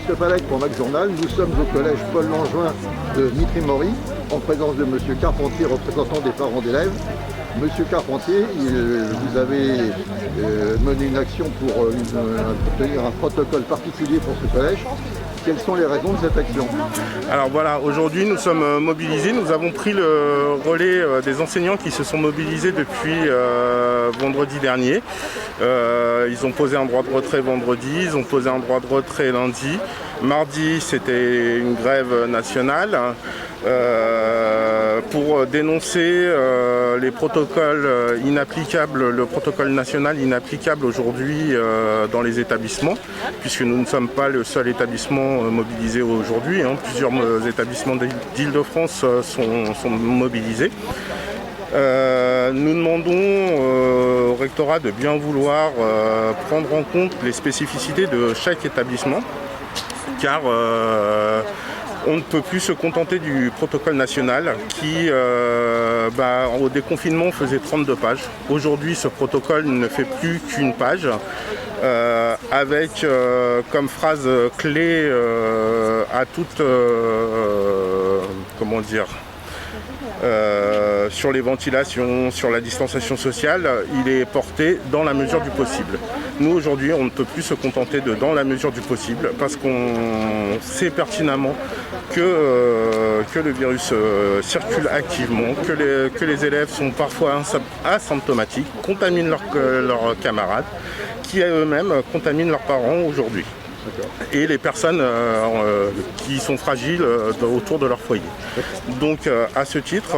Christophe Alec pour Mac Journal. Nous sommes au collège Paul Langevin de Mitry-Mory, en présence de M. Carpentier, représentant des parents d'élèves. Monsieur Carpentier, vous avez mené une action pour obtenir un protocole particulier pour ce collège. Quelles sont les raisons de cette action? Alors voilà, aujourd'hui nous sommes mobilisés, nous avons pris le relais des enseignants qui se sont mobilisés depuis vendredi dernier. Ils ont posé un droit de retrait vendredi, ils ont posé un droit de retrait lundi. Mardi, c'était une grève nationale pour dénoncer les protocoles inapplicables, le protocole national inapplicable aujourd'hui dans les établissements, puisque nous ne sommes pas le seul établissement mobilisé aujourd'hui. Plusieurs établissements d'Île-de-France sont mobilisés. Nous demandons au rectorat de bien vouloir prendre en compte les spécificités de chaque établissement, car on ne peut plus se contenter du protocole national qui, au déconfinement, faisait 32 pages. Aujourd'hui, ce protocole ne fait plus qu'une page, avec comme phrase clé à toute, sur les ventilations, sur la distanciation sociale, il est porté dans la mesure du possible. Nous, aujourd'hui, on ne peut plus se contenter de dans la mesure du possible parce qu'on sait pertinemment que le virus circule activement, que les élèves sont parfois asymptomatiques, contaminent leurs camarades, qui eux-mêmes contaminent leurs parents aujourd'hui. Et les personnes qui sont fragiles autour de leur foyer. Donc à ce titre,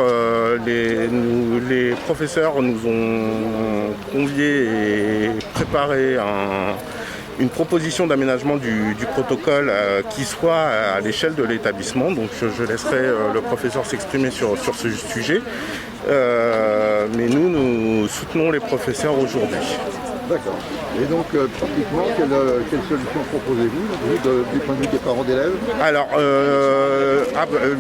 les professeurs nous ont conviés et préparé une proposition d'aménagement du protocole qui soit à l'échelle de l'établissement. Donc je laisserai le professeur s'exprimer sur ce sujet. Mais nous soutenons les professeurs aujourd'hui. D'accord. Et donc, pratiquement, quelle solution proposez-vous, du point de vue des parents d'élèves? Alors,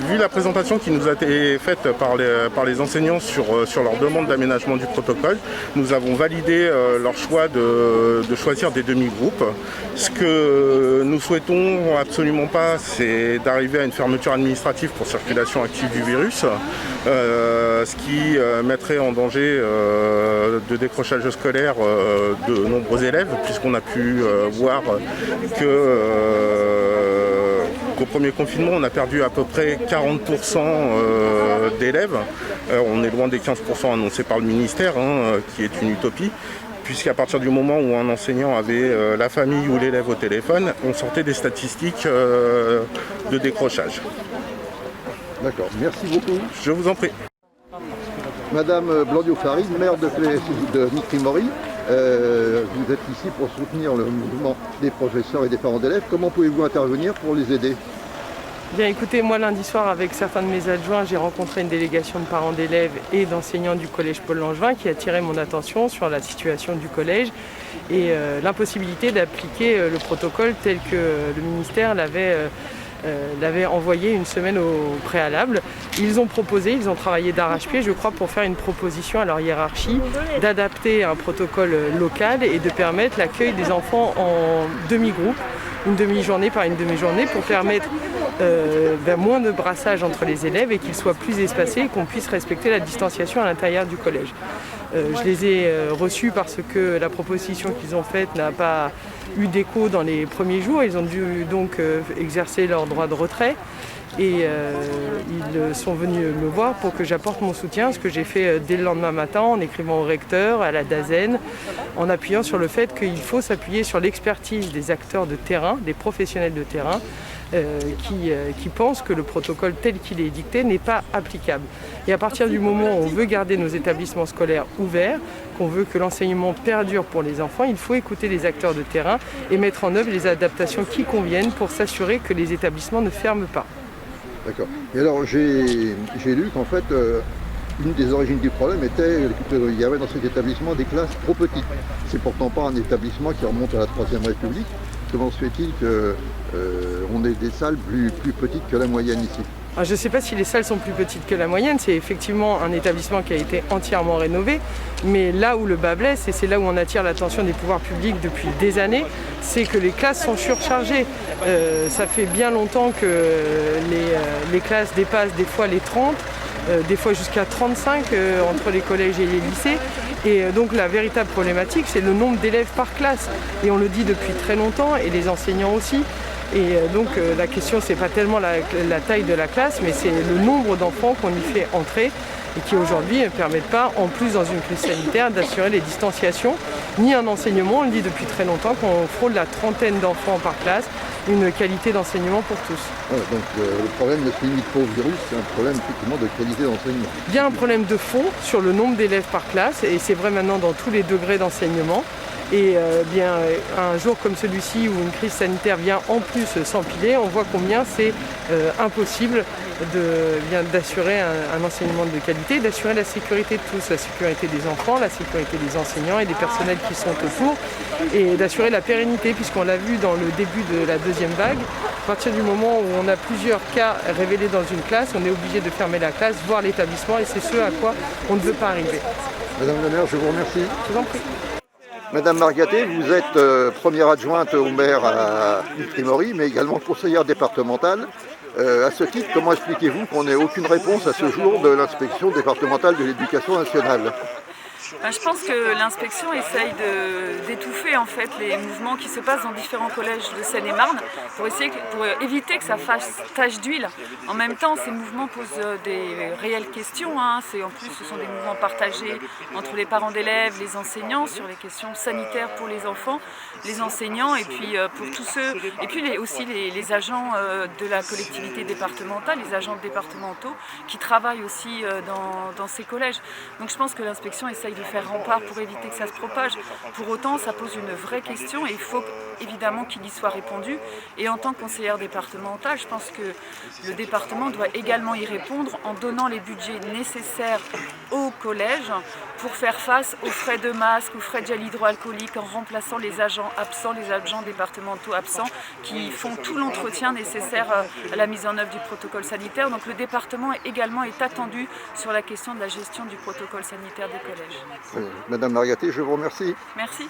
vu la présentation qui nous a été faite par les enseignants sur leur demande d'aménagement du protocole, nous avons validé leur choix de choisir des demi-groupes. Ce que nous souhaitons absolument pas, c'est d'arriver à une fermeture administrative pour circulation active du virus, ce qui mettrait en danger de décrochage scolaire de nombreux élèves, puisqu'on a pu voir qu'au premier confinement, on a perdu à peu près 40% d'élèves. On est loin des 15% annoncés par le ministère, qui est une utopie, puisqu'à partir du moment où un enseignant avait la famille ou l'élève au téléphone, on sortait des statistiques de décrochage. D'accord, merci beaucoup. Je vous en prie. Madame Blandiot-Farid, maire de Mitry-Mory, vous êtes ici pour soutenir le mouvement des professeurs et des parents d'élèves. Comment pouvez-vous intervenir pour les aider? Bien écoutez, moi lundi soir avec certains de mes adjoints, j'ai rencontré une délégation de parents d'élèves et d'enseignants du collège Paul Langevin qui a attiré mon attention sur la situation du collège et l'impossibilité d'appliquer le protocole tel que le ministère l'avait envoyé une semaine au préalable. Ils ont travaillé d'arrache-pied, je crois, pour faire une proposition à leur hiérarchie d'adapter un protocole local et de permettre l'accueil des enfants en demi-groupe, une demi-journée par une demi-journée, pour permettre moins de brassage entre les élèves et qu'ils soient plus espacés et qu'on puisse respecter la distanciation à l'intérieur du collège. Je les ai reçus parce que la proposition qu'ils ont faite n'a pas eu d'écho dans les premiers jours. Ils ont dû donc exercer leur droit de retrait et ils sont venus me voir pour que j'apporte mon soutien, ce que j'ai fait dès le lendemain matin en écrivant au recteur, à la DAZEN, en appuyant sur le fait qu'il faut s'appuyer sur l'expertise des acteurs de terrain, des professionnels de terrain, qui pensent que le protocole tel qu'il est dicté n'est pas applicable. Et à partir du moment où on veut garder nos établissements scolaires ouverts, qu'on veut que l'enseignement perdure pour les enfants, il faut écouter les acteurs de terrain et mettre en œuvre les adaptations qui conviennent pour s'assurer que les établissements ne ferment pas. D'accord. Et alors j'ai lu qu'en fait, une des origines du problème était qu'il y avait dans cet établissement des classes trop petites. C'est pourtant pas un établissement qui remonte à la Troisième République. Comment se fait-il qu'on ait des salles plus petites que la moyenne ici? Alors, je ne sais pas si les salles sont plus petites que la moyenne, c'est effectivement un établissement qui a été entièrement rénové, mais là où le bas blesse, et c'est là où on attire l'attention des pouvoirs publics depuis des années, c'est que les classes sont surchargées. Ça fait bien longtemps que les classes dépassent des fois les 30, des fois jusqu'à 35 entre les collèges et les lycées. Et donc la véritable problématique, c'est le nombre d'élèves par classe. Et on le dit depuis très longtemps, et les enseignants aussi. Et donc la question, c'est pas tellement la taille de la classe, mais c'est le nombre d'enfants qu'on y fait entrer et qui aujourd'hui ne permettent pas, en plus dans une crise sanitaire, d'assurer les distanciations, ni un enseignement. On le dit depuis très longtemps qu'on frôle la trentaine d'enfants par classe, une qualité d'enseignement pour tous. Donc le problème ne se limite pas au virus, c'est un problème effectivement de qualité d'enseignement. Il y a un problème de fond sur le nombre d'élèves par classe, et c'est vrai maintenant dans tous les degrés d'enseignement. Et bien un jour comme celui-ci où une crise sanitaire vient en plus s'empiler, on voit combien c'est impossible d'assurer un enseignement de qualité, d'assurer la sécurité de tous, la sécurité des enfants, la sécurité des enseignants et des personnels qui sont autour, et d'assurer la pérennité, puisqu'on l'a vu dans le début de la deuxième vague. À partir du moment où on a plusieurs cas révélés dans une classe, on est obligé de fermer la classe, voire l'établissement, et c'est ce à quoi on ne veut pas arriver. Madame la maire, je vous remercie. Je vous en prie. Madame Margaté, vous êtes première adjointe au maire à Mitry-Mory, mais également conseillère départementale. À ce titre, comment expliquez-vous qu'on n'ait aucune réponse à ce jour de l'inspection départementale de l'éducation nationale ? Je pense que l'inspection essaye d'étouffer en fait les mouvements qui se passent dans différents collèges de Seine-et-Marne pour éviter que ça fasse tache d'huile. En même temps, ces mouvements posent des réelles questions. En plus, ce sont des mouvements partagés entre les parents d'élèves, les enseignants sur les questions sanitaires pour les enfants, les enseignants et puis pour tous ceux, et puis aussi les agents de la collectivité départementale, les agents départementaux qui travaillent aussi dans ces collèges. Donc je pense que l'inspection essaye de faire rempart pour éviter que ça se propage. Pour autant, ça pose une vraie question et il faut évidemment qu'il y soit répondu. Et en tant que conseillère départementale, je pense que le département doit également y répondre en donnant les budgets nécessaires au collège pour faire face aux frais de masque, aux frais de gel hydroalcoolique, en remplaçant les agents absents, les agents départementaux absents qui font tout l'entretien nécessaire à la mise en œuvre du protocole sanitaire. Donc le département également est attendu sur la question de la gestion du protocole sanitaire des collèges. Madame Margaté, je vous remercie. Merci.